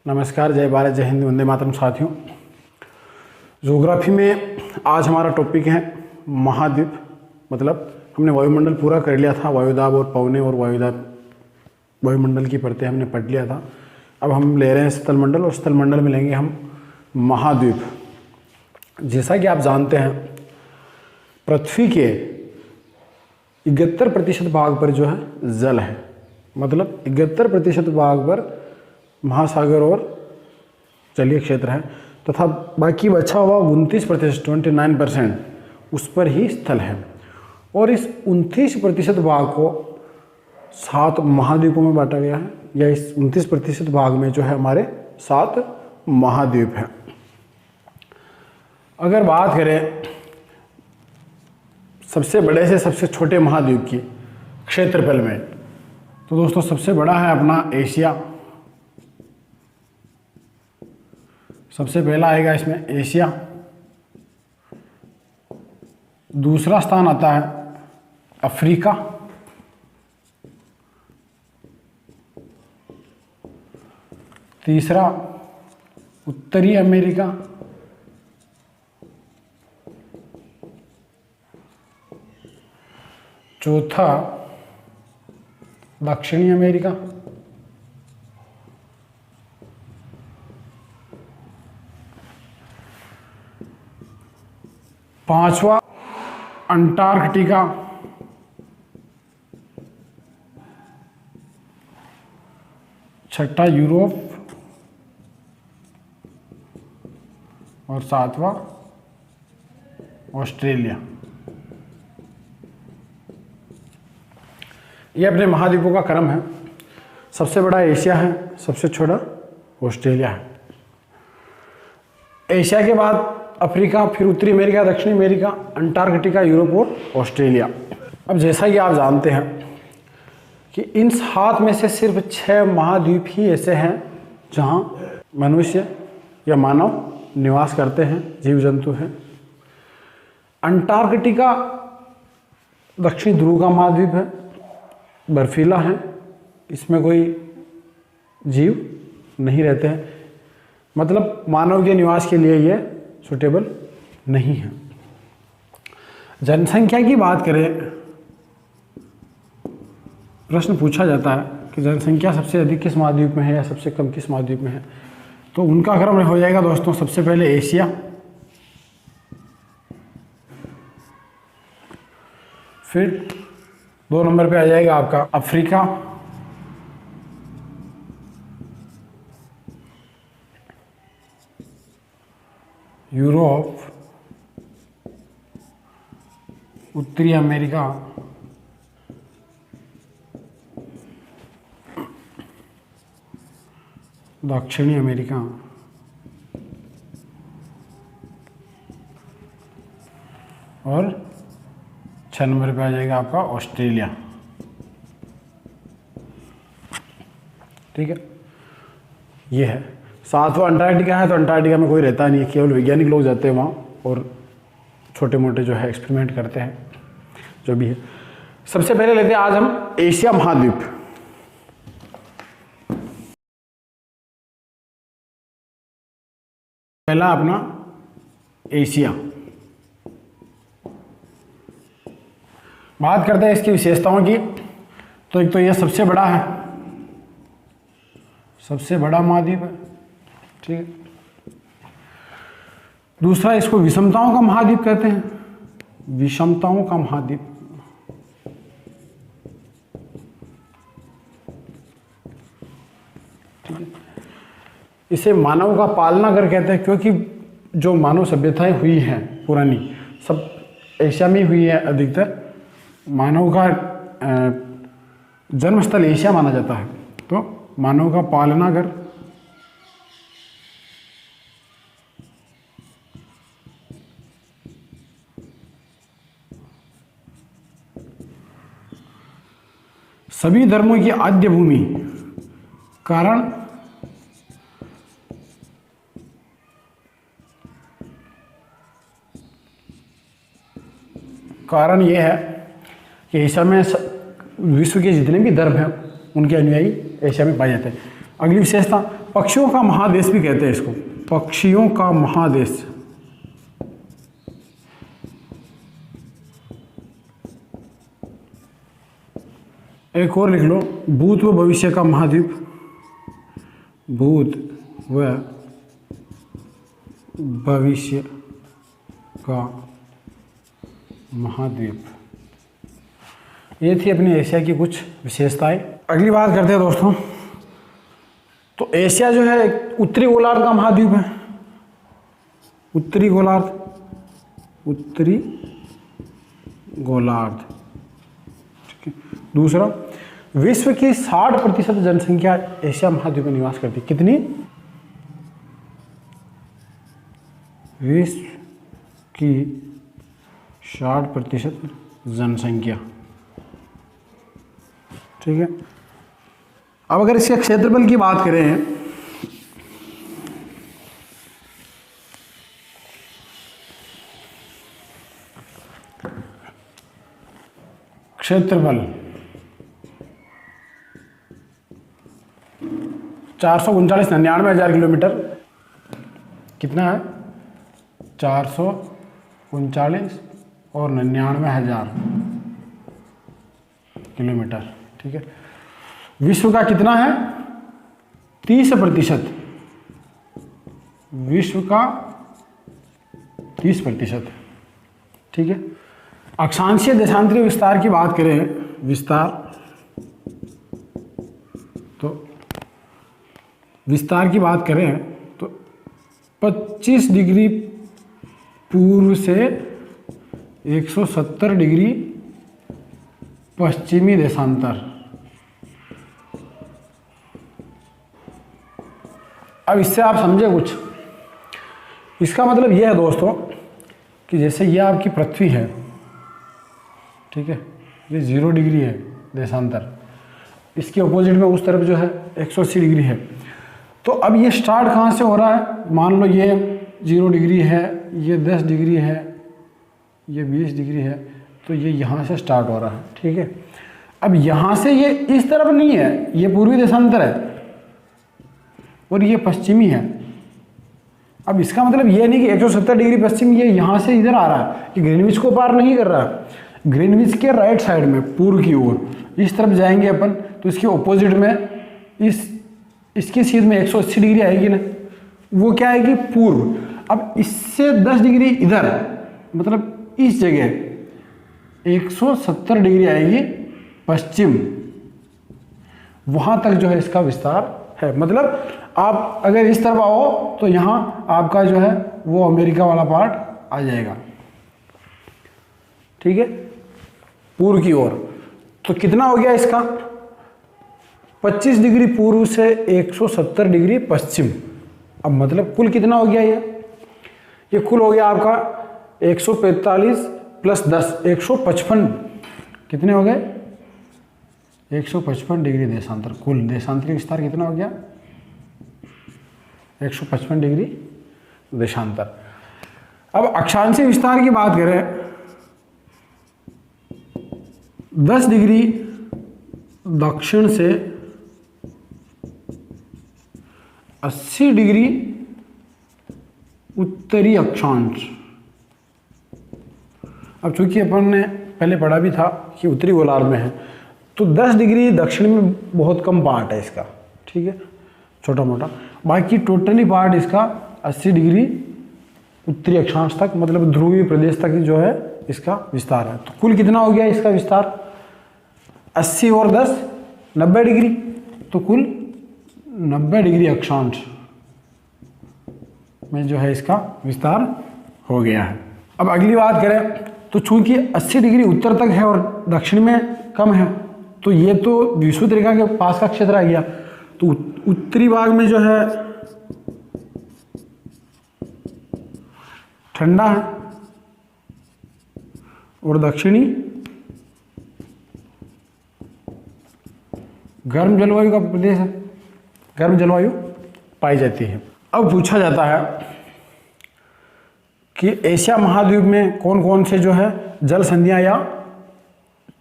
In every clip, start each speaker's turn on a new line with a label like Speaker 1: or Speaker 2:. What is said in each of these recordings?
Speaker 1: नमस्कार, जय भारत, जय हिंद, वंदे मातरम। साथियों, ज्योग्राफी में आज हमारा टॉपिक है महाद्वीप। मतलब हमने वायुमंडल पूरा कर लिया था, वायुदाब और पवने और वायुमंडल की परतें हमने पढ़ लिया था। अब हम ले रहे हैं स्थलमंडल, और स्थलमंडल में लेंगे हम महाद्वीप। जैसा कि आप जानते हैं, पृथ्वी के 71% भाग पर जो है जल है। मतलब 71% भाग पर महासागर और जलीय क्षेत्र है, तथा बाकी बचा हुआ 29%, 29% उस पर ही स्थल है। और इस 29% भाग को 7 महाद्वीपों में बांटा गया है, या इस 29% भाग में जो है हमारे 7 महाद्वीप हैं। अगर बात करें सबसे बड़े से सबसे छोटे महाद्वीप की क्षेत्रफल में, तो दोस्तों सबसे बड़ा है अपना एशिया। सबसे पहला आएगा इसमें एशिया। दूसरा स्थान आता है अफ्रीका। तीसरा उत्तरी अमेरिका। चौथा दक्षिणी अमेरिका। पांचवा अंटार्कटिका। छठा यूरोप। और सातवां ऑस्ट्रेलिया। ये अपने महाद्वीपों का क्रम है। सबसे बड़ा एशिया है, सबसे छोटा ऑस्ट्रेलिया है। एशिया के बाद अफ्रीका, फिर उत्तरी अमेरिका, दक्षिणी अमेरिका, अंटार्कटिका, यूरोप और ऑस्ट्रेलिया। अब जैसा कि आप जानते हैं कि इन 7 में से सिर्फ 6 महाद्वीप ही ऐसे हैं जहां मनुष्य या मानव निवास करते हैं, जीव जंतु हैं। अंटार्कटिका दक्षिणी ध्रुव का महाद्वीप है, बर्फीला है, इसमें कोई जीव नहीं रहते हैं। मतलब मानव के निवास के लिए ये सुटेबल नहीं है। जनसंख्या की बात करें, प्रश्न पूछा जाता है कि जनसंख्या सबसे अधिक किस महाद्वीप में है या सबसे कम किस महाद्वीप में है, तो उनका क्रम हो जाएगा दोस्तों। सबसे पहले एशिया, फिर 2 नंबर पे आ जाएगा आपका अफ्रीका, यूरोप, उत्तरी अमेरिका, दक्षिणी अमेरिका, और 6 नंबर पे आ जाएगा आपका ऑस्ट्रेलिया। ठीक है, ये है। 7वां अंटार्कटिका है, तो अंटार्कटिका में कोई रहता नहीं है, केवल वैज्ञानिक लोग जाते हैं वहाँ और छोटे मोटे जो है एक्सपेरिमेंट करते हैं, जो भी है। सबसे पहले लेते हैं आज हम एशिया महाद्वीप। पहला अपना एशिया। बात करते हैं इसकी विशेषताओं की, तो एक तो यह सबसे बड़ा है, सबसे बड़ा महाद्वीप है। ठीक है। दूसरा, इसको विषमताओं का महाद्वीप कहते हैं, विषमताओं का महाद्वीप। ठीक है। इसे मानव का पालनागर कहते हैं, क्योंकि जो मानव सभ्यताएं हुई हैं पुरानी, सब एशिया में हुई है अधिकतर। मानव का जन्मस्थल एशिया माना जाता है, तो मानव का पालनागर। सभी धर्मों की आद्य भूमि। कारण यह है कि एशिया में विश्व के जितने भी धर्म हैं उनके अनुयायी एशिया में पाए जाते हैं। अगली विशेषता, पक्षियों का महादेश भी कहते हैं इसको, पक्षियों का महादेश। एक और लिख लो, भूत व भविष्य का महाद्वीप, भूत व भविष्य का महाद्वीप। ये थी अपनी एशिया की कुछ विशेषताएं। अगली बात करते हैं दोस्तों, तो एशिया जो है उत्तरी गोलार्ध का महाद्वीप है, उत्तरी गोलार्ध, उत्तरी गोलार्ध, ठीक है। दूसरा, विश्व की 60% जनसंख्या एशिया महाद्वीप में निवास करती है। कितनी? विश्व की 60% जनसंख्या, ठीक है। अब अगर इसके क्षेत्रफल की बात करें, क्षेत्रफल 439,99,000 किलोमीटर, कितना है? 439 और 99,000 किलोमीटर, ठीक है। विश्व का कितना है? 30%, विश्व का 30%, ठीक है। अक्षांशीय देशांतरीय विस्तार की बात करें, विस्तार, तो विस्तार की बात करें तो 25 डिग्री पूर्व से 170 डिग्री पश्चिमी देशांतर। अब इससे आप समझे कुछ, इसका मतलब यह है दोस्तों कि जैसे ये आपकी पृथ्वी है, ठीक है, ये 0 डिग्री है देशांतर, इसके अपोजिट में उस तरफ जो है 180 डिग्री है। तो अब ये स्टार्ट कहाँ से हो रहा है? मान लो ये 0 डिग्री है, ये 10 डिग्री है, ये 20 डिग्री है, तो ये यहाँ से स्टार्ट हो रहा है, ठीक है। अब यहाँ से ये इस तरफ नहीं है, ये पूर्वी देशांतर है और ये पश्चिमी है। अब इसका मतलब ये नहीं कि 170 डिग्री पश्चिम ये यहाँ से इधर आ रहा है, ये ग्रीनविच को पार नहीं कर रहा है। ग्रीनविच के राइट साइड में पूर्व की ओर इस तरफ जाएंगे अपन, तो इसके ऑपोजिट में इसकी सीध में 180 डिग्री आएगी ना, वो क्या आएगी? पूर्व। अब इससे 10 डिग्री इधर, मतलब इस जगह 170 डिग्री आएगी पश्चिम, वहां तक जो है इसका विस्तार है। मतलब आप अगर इस तरफ आओ तो यहाँ आपका जो है वो अमेरिका वाला पार्ट आ जाएगा, ठीक है, पूर्व की ओर। तो कितना हो गया इसका? 25 डिग्री पूर्व से 170 डिग्री पश्चिम। अब मतलब कुल कितना हो गया ये कुल हो गया आपका 145 प्लस 10, 155। कितने हो गए? 155 डिग्री देशांतर। कुल देशांतरी विस्तार कितना हो गया? 155 डिग्री देशांतर। अब अक्षांशीय विस्तार की बात करें, 10 डिग्री दक्षिण से 80 डिग्री उत्तरी अक्षांश। अब चूंकि अपन ने पहले पढ़ा भी था कि उत्तरी गोलार्ध में है, तो 10 डिग्री दक्षिण में बहुत कम पार्ट है इसका, ठीक है, छोटा मोटा। बाकी टोटली पार्ट इसका 80 डिग्री उत्तरी अक्षांश तक, मतलब ध्रुवीय प्रदेश तक जो है इसका विस्तार है। तो कुल कितना हो गया इसका विस्तार? 80 और 10 90 डिग्री, तो कुल 90 डिग्री अक्षांश में जो है इसका विस्तार हो गया है। अब अगली बात करें तो चूंकि 80 डिग्री उत्तर तक है और दक्षिण में कम है, तो ये तो विषुवत रेखा के पास का क्षेत्र आ गया। तो उत्तरी भाग में जो है ठंडा है और दक्षिणी गर्म जलवायु का प्रदेश है, गर्म जलवायु पाई जाती है। अब पूछा जाता है कि एशिया महाद्वीप में कौन कौन से जो है जल संधियां या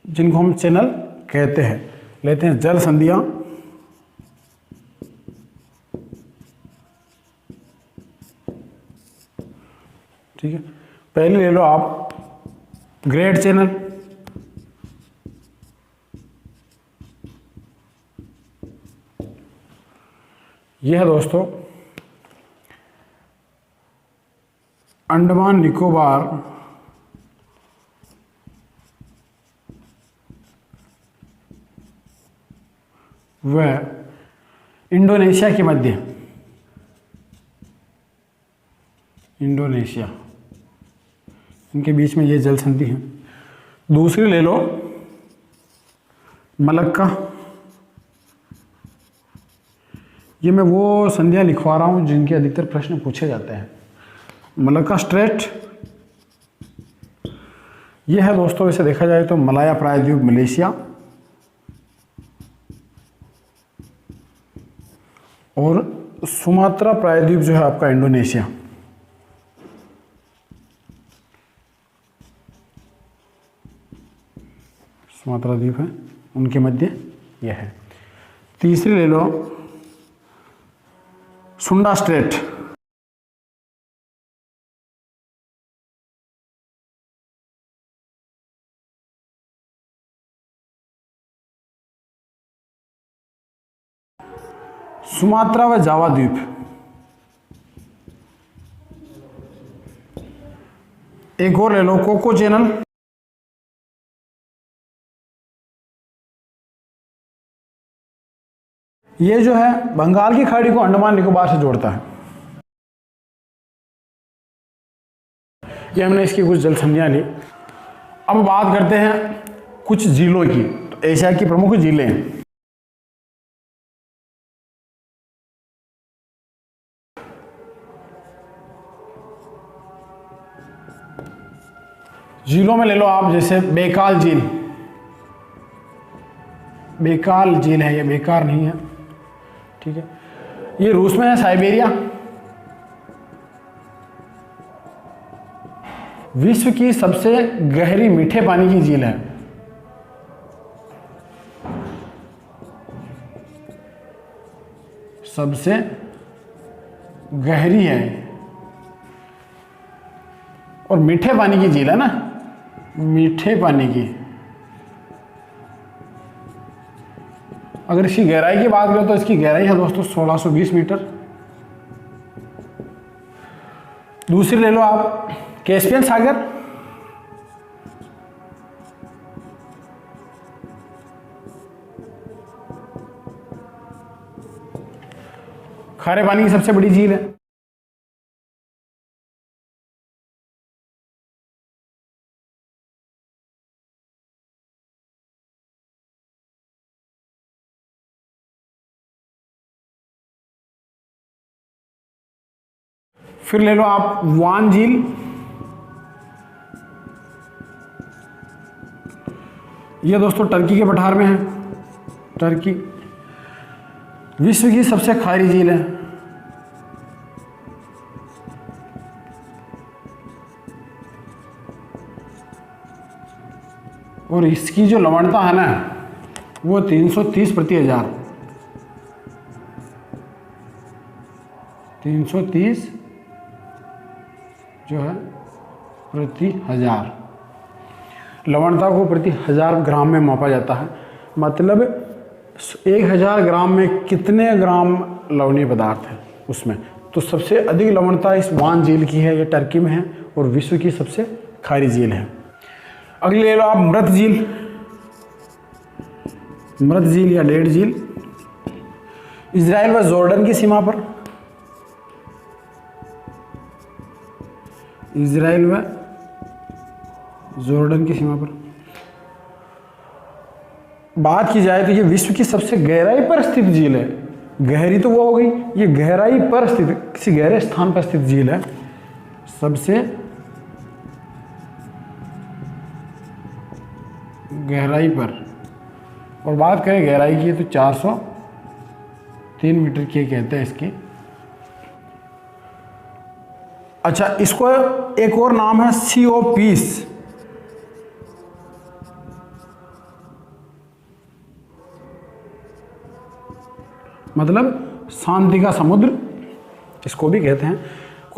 Speaker 1: जिनको हम चैनल कहते हैं, लेते हैं जल संधियां ठीक है, पहले ले लो आप ग्रेट चैनल, यह है दोस्तों अंडमान निकोबार व इंडोनेशिया के मध्य, इंडोनेशिया, इनके बीच में ये जल संधि है। दूसरी ले लो मलक्का, ये मैं वो संधियाँ लिखवा रहा हूँ जिनके अधिकतर प्रश्न पूछे जाते हैं। मलक्का स्ट्रेट, ये है दोस्तों, इसे देखा जाए तो मलाया प्रायद्वीप मलेशिया और सुमात्रा प्रायद्वीप जो है आपका इंडोनेशिया। सुमात्रा द्वीप है, उनके मध्य यह है। तीसरी ले लो सुंडा स्ट्रेट, सुमात्रा व जावा द्वीप। एक और ले लो कोको चैनल, ये जो है बंगाल की खाड़ी को अंडमान निकोबार से जोड़ता है। ये हमने इसकी कुछ जल संधियां ली। अब बात करते हैं कुछ झीलों की। तो एशिया की प्रमुख झीलें, झीलों में ले लो आप जैसे बेकाल झील, बेकाल झील है, ये बेकार नहीं है, ठीक है, ये रूस में है, साइबेरिया। विश्व की सबसे गहरी मीठे पानी की झील है, सबसे गहरी है और मीठे पानी की झील है ना, मीठे पानी की। अगर इसकी गहराई की बात करें तो इसकी गहराई है दोस्तों 1620 मीटर। दूसरी ले लो आप कैस्पियन सागर, खारे पानी की सबसे बड़ी झील है। फिर ले लो आप वान झील, ये दोस्तों टर्की के पठार में है। टर्की विश्व की सबसे खारी झील है। और इसकी जो लवणता है ना वो 330 प्रति हजार, 330 जो है प्रति हजार। लवणता को प्रति 1000 ग्राम में मापा जाता है। मतलब 1000 ग्राम में कितने ग्राम लवणीय पदार्थ है उसमें। तो सबसे अधिक लवणता इस वान झील की है, ये टर्की में है और विश्व की सबसे खारी झील है। अगली ले लो आप मृत झील, मृत झील या डेड झील, इजराइल व जॉर्डन की सीमा पर, इजराइल व जॉर्डन की सीमा पर बात की जाए तो ये विश्व की सबसे गहराई पर स्थित झील है। गहरी तो वो हो गई, ये गहराई पर स्थित, किसी गहरे स्थान पर स्थित झील है, सबसे गहराई पर। और बात करें गहराई की तो 403 मीटर की कहते हैं इसकी। अच्छा, इसको एक और नाम है सी ओ पीस, मतलब शांति का समुद्र इसको भी कहते हैं।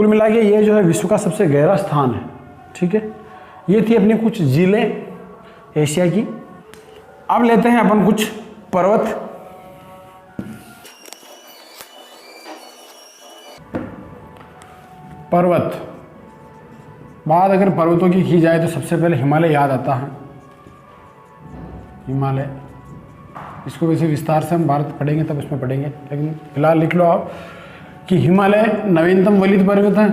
Speaker 1: कुल मिला के ये जो है विश्व का सबसे गहरा स्थान है। ठीक है, ये थी अपनी कुछ झीलें एशिया की। अब लेते हैं अपन कुछ पर्वत। पर्वत, बात अगर पर्वतों की जाए तो सबसे पहले हिमालय याद आता है। हिमालय, इसको वैसे विस्तार से हम भारत पढ़ेंगे तब इसमें पढ़ेंगे, लेकिन फिलहाल लिख लो आप कि हिमालय नवीनतम वलित पर्वत है,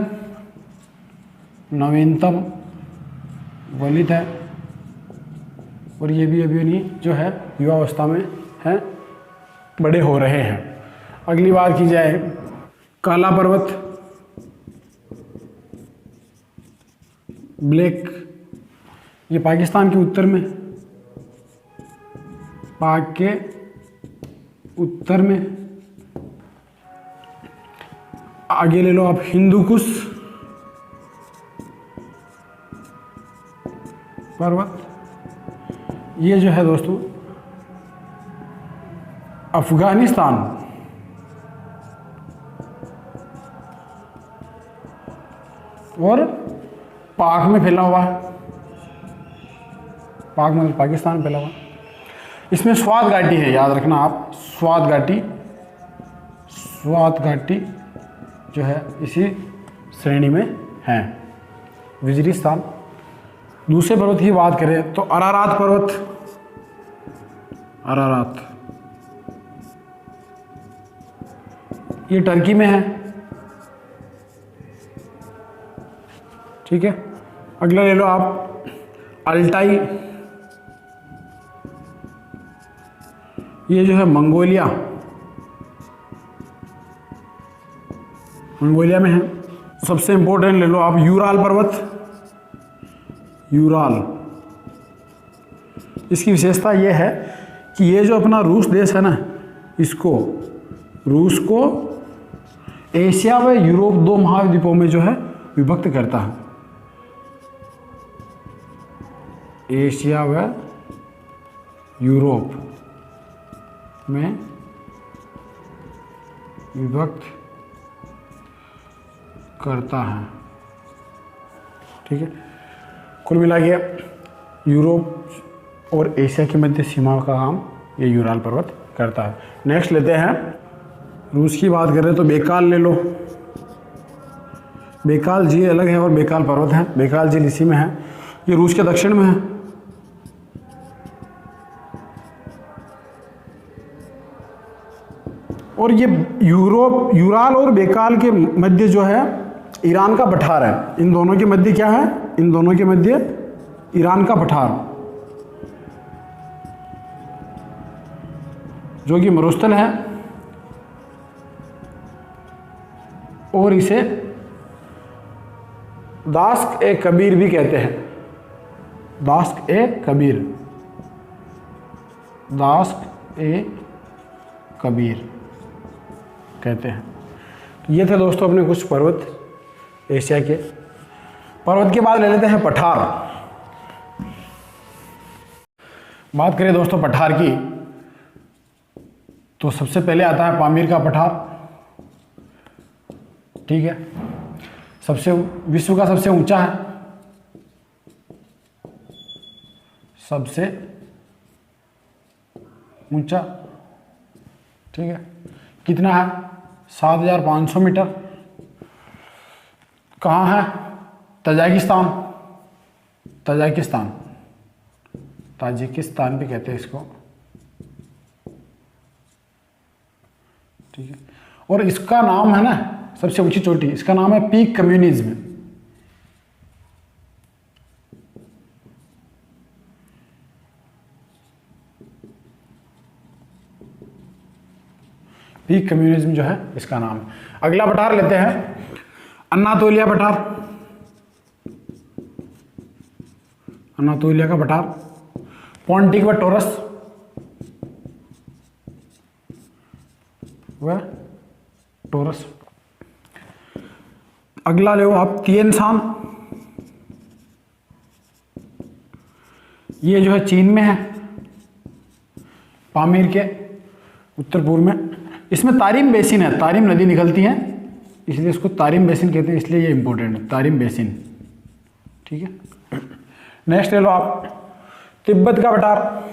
Speaker 1: नवीनतम वलित है, और ये भी अभी नहीं जो है युवावस्था में है, बड़े हो रहे हैं। अगली बात की जाए काला पर्वत, ब्लैक, ये पाकिस्तान के उत्तर में, पाक के उत्तर में। आगे ले लो आप हिंदू कुश पर्वत, ये जो है दोस्तों अफगानिस्तान, और पाक में फैला हुआ है, पाक मतलब पाकिस्तान में फैला हुआ। इसमें स्वात घाटी है, याद रखना आप, स्वात घाटी, स्वात घाटी जो है इसी श्रेणी में है। वजीरिस्तान। दूसरे पर्वत की बात करें तो अरारात पर्वत, अरारात ये टर्की में है। ठीक है, अगला ले लो आप अल्टाई, ये जो है मंगोलिया, मंगोलिया में है। सबसे इंपॉर्टेंट ले लो आप यूराल पर्वत, यूराल, इसकी विशेषता ये है कि ये जो अपना रूस देश है ना, इसको, रूस को एशिया व यूरोप दो महाद्वीपों में जो है विभक्त करता है। एशिया व यूरोप में विभक्त करता है। ठीक है, कुल मिला के यूरोप और एशिया के मध्य सीमा का काम ये यूराल पर्वत करता है। नेक्स्ट लेते हैं, रूस की बात करें तो बेकाल ले लो। बेकाल झील अलग है और बेकाल पर्वत है। बेकाल झील इसी में है, ये रूस के दक्षिण में है। और ये यूरोप, यूराल और बेकाल के मध्य जो है ईरान का पठार है। इन दोनों के मध्य क्या है? इन दोनों के मध्य ईरान का पठार, जो कि मरुस्थल है, और इसे दाश्क ए कबीर भी कहते हैं। दाश्क ए कबीर, दाश्क ए कबीर कहते हैं। ये थे दोस्तों अपने कुछ पर्वत एशिया के। पर्वत के बाद ले लेते हैं पठार। बात करें दोस्तों पठार की तो सबसे पहले आता है पामीर का पठार। ठीक है, सबसे विश्व का सबसे ऊंचा है, सबसे ऊंचा। ठीक है, कितना है? 7,500 मीटर। कहाँ है? तजाकिस्तान, ताजिकिस्तान, ताजिकिस्तान भी कहते हैं इसको। ठीक है, और इसका नाम है ना, सबसे ऊंची चोटी, इसका नाम है पीक कम्युनिज्म। पीक कम्युनिज्म जो है इसका नाम है। अगला पठार लेते हैं अनातोलिया पठार। अनातोलिया का पठार, पॉन्टिक व टोरस व टोरस। अगला ले आप तिएन शान, ये जो है चीन में है, पामीर के उत्तर पूर्व में। इसमें तारिम बेसिन है, तारिम नदी निकलती है इसलिए इसको तारिम बेसिन कहते हैं, इसलिए ये इंपॉर्टेंट है, तारिम बेसिन। ठीक है। नेक्स्ट ले लो आप तिब्बत का पठार।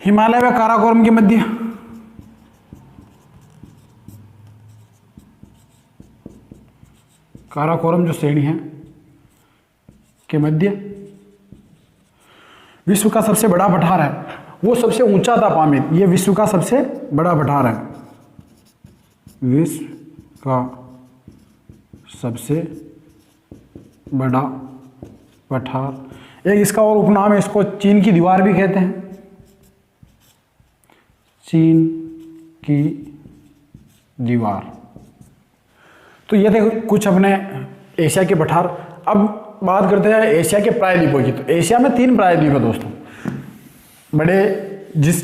Speaker 1: हिमालय व काराकोरम के मध्य, काराकोरम जो श्रेणी है के मध्य विश्व का सबसे बड़ा पठार है, वो सबसे ऊंचा था पामीर। ये विश्व का सबसे बड़ा पठार है, विश्व का सबसे बड़ा पठार। एक इसका और उपनाम है, इसको चीन की दीवार भी कहते हैं, चीन की दीवार। तो ये थे कुछ अपने एशिया के पठार। अब बात करते हैं एशिया के प्रायद्वीपों की। तो एशिया में 3 प्रायद्वीप है दोस्तों, बड़े जिस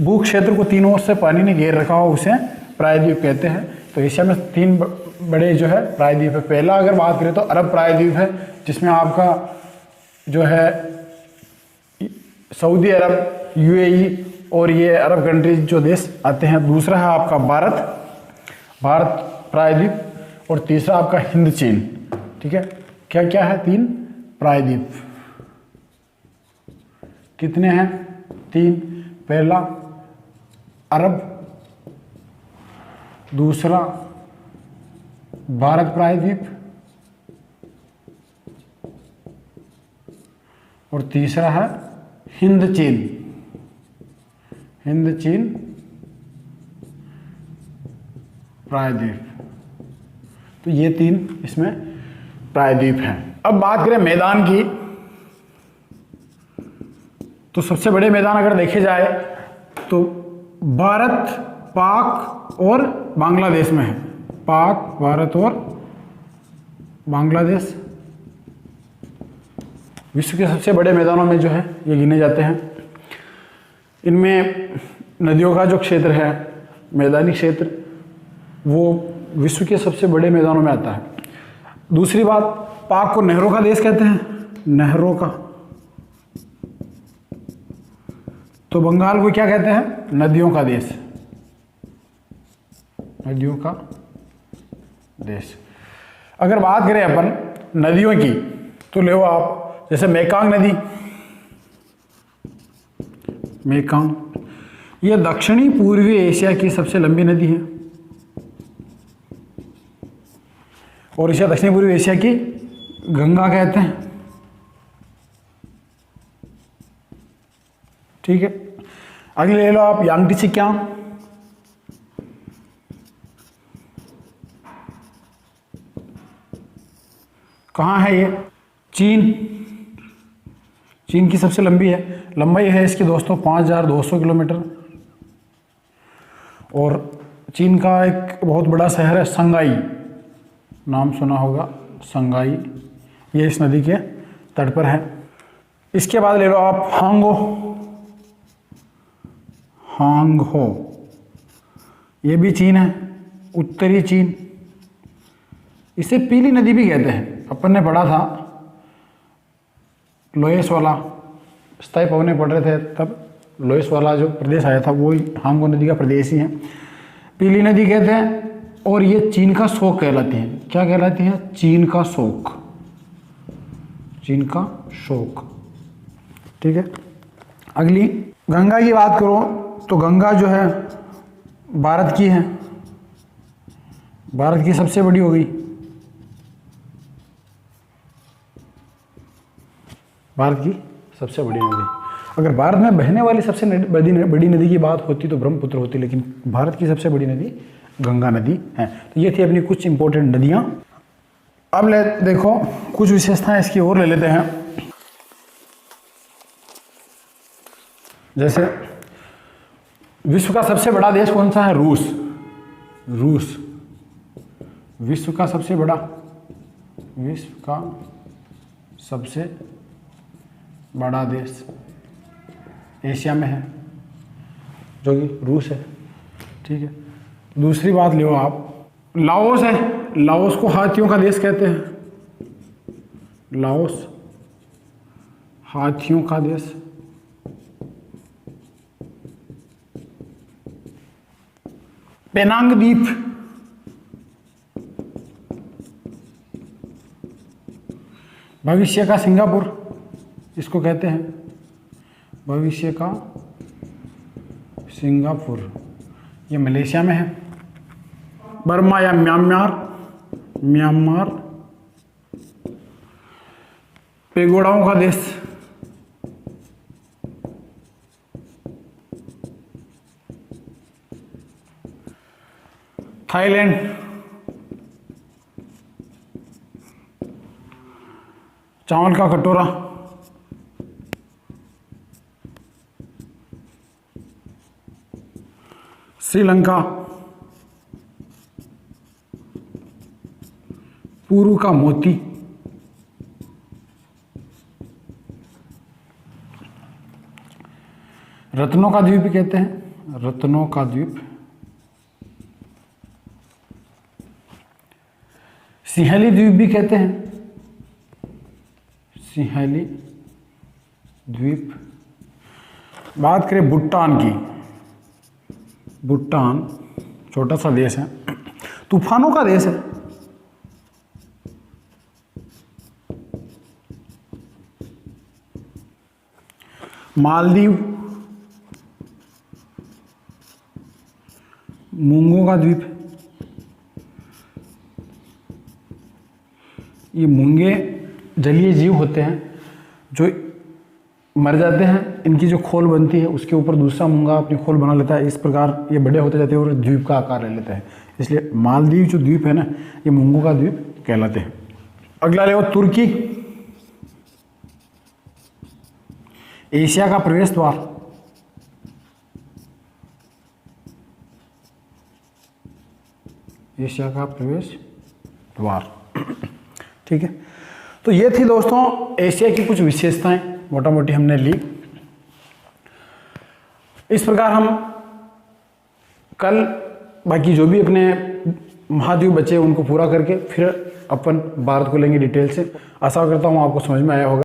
Speaker 1: भू क्षेत्र को तीनों ओर से पानी ने घेर रखा हो उसे प्रायद्वीप कहते हैं। तो एशिया में 3 बड़े जो है प्रायद्वीप है। पहला अगर बात करें तो अरब प्रायद्वीप है, जिसमें आपका जो है सऊदी अरब, यूएई और ये अरब कंट्रीज जो देश आते हैं। दूसरा है आपका भारत प्रायद्वीप, और तीसरा आपका हिंद चीन। ठीक है, क्या क्या है? 3 प्रायद्वीप। कितने हैं? 3। पहला अरब, दूसरा भारत प्रायद्वीप, और तीसरा है हिंद चीन प्रायद्वीप। तो ये 3 इसमें प्रायद्वीप हैं। अब बात करें मैदान की, तो सबसे बड़े मैदान अगर देखे जाए तो भारत, पाक और बांग्लादेश में है। पाक, भारत और बांग्लादेश विश्व के सबसे बड़े मैदानों में जो है ये गिने जाते हैं। इनमें नदियों का जो क्षेत्र है, मैदानी क्षेत्र, वो विश्व के सबसे बड़े मैदानों में आता है। दूसरी बात, पाक को नहरों का देश कहते हैं, नहरों का। तो बंगाल को क्या कहते हैं? नदियों का देश, नदियों का देश। अगर बात करें अपन नदियों की, तो ले आप जैसे मेकांग नदी, मेकांग ये दक्षिणी पूर्वी एशिया की सबसे लंबी नदी है, और इसे दक्षिणी पूर्वी एशिया की गंगा कहते हैं। ठीक है, अगले ले लो आप यांगत्से कियांग। कहाँ है ये? चीन की सबसे लंबी है। लंबाई है इसकी दोस्तों 5200 किलोमीटर। और चीन का एक बहुत बड़ा शहर है संगाई, नाम सुना होगा, संगाई, ये इस नदी के तट पर है। इसके बाद ले लो आप हांगहो, ये भी चीन है, उत्तरी चीन। इसे पीली नदी भी कहते हैं। अपन ने पढ़ा था लोएस वाला, स्थायी पवने पढ़ रहे थे तब, लोएस वाला जो प्रदेश आया था वो हांगहो नदी का प्रदेश ही है। पीली नदी कहते हैं। और ये चीन का शोक कहलाती है। क्या कहलाती है? चीन का शोक, चीन का शोक। ठीक है, अगली गंगा की बात करो तो गंगा जो है भारत की है, भारत की सबसे बड़ी हो गई। भारत की सबसे बड़ी नदी। अगर भारत में बहने वाली सबसे बड़ी नदी की बात होती तो ब्रह्मपुत्र होती, लेकिन भारत की सबसे बड़ी नदी गंगा नदी है। तो ये थी अपनी कुछ इंपॉर्टेंट नदियाँ। अब देखो कुछ विशेषताएं इसकी और ले लेते हैं। जैसे विश्व का सबसे बड़ा देश कौन सा है? रूस। विश्व का सबसे बड़ा देश एशिया में है, जो कि रूस है। ठीक है, दूसरी बात लो आप, लाओस है। लाओस को हाथियों का देश कहते हैं। लाओस हाथियों का देश। पेनांग द्वीप। भविष्य का सिंगापुर इसको कहते हैं, भविष्य का सिंगापुर, ये मलेशिया में है। बर्मा या म्यांमार, म्यांमार पेगोडाओं का देश। थाईलैंड, चावल का कटोरा। श्रीलंका, पूरू का मोती। रत्नों का द्वीप कहते हैं, रत्नों का द्वीप। सिंहली द्वीप भी कहते हैं, सिंहली द्वीप। बात करें भूटान की, भूटान छोटा सा देश है, तूफानों का देश है। मालदीव, मूंगों का द्वीप। ये मूंगे जलीय जीव होते हैं जो मर जाते हैं, इनकी जो खोल बनती है उसके ऊपर दूसरा मूंगा अपनी खोल बना लेता है। इस प्रकार ये बड़े होते जाते हैं और द्वीप का आकार ले लेते हैं। इसलिए मालदीव जो द्वीप है ना, ये मूंगों का द्वीप कहलाते हैं। अगला ले तुर्की, एशिया का प्रवेश द्वार। एशिया का प्रवेश द्वार, ठीक है। तो ये थी दोस्तों एशिया की कुछ विशेषताएं, मोटा मोटी हमने ली। इस प्रकार हम कल बाकी जो भी अपने महाद्वीप बचे उनको पूरा करके फिर अपन भारत को लेंगे डिटेल से। आशा करता हूँ आपको समझ में आया होगा।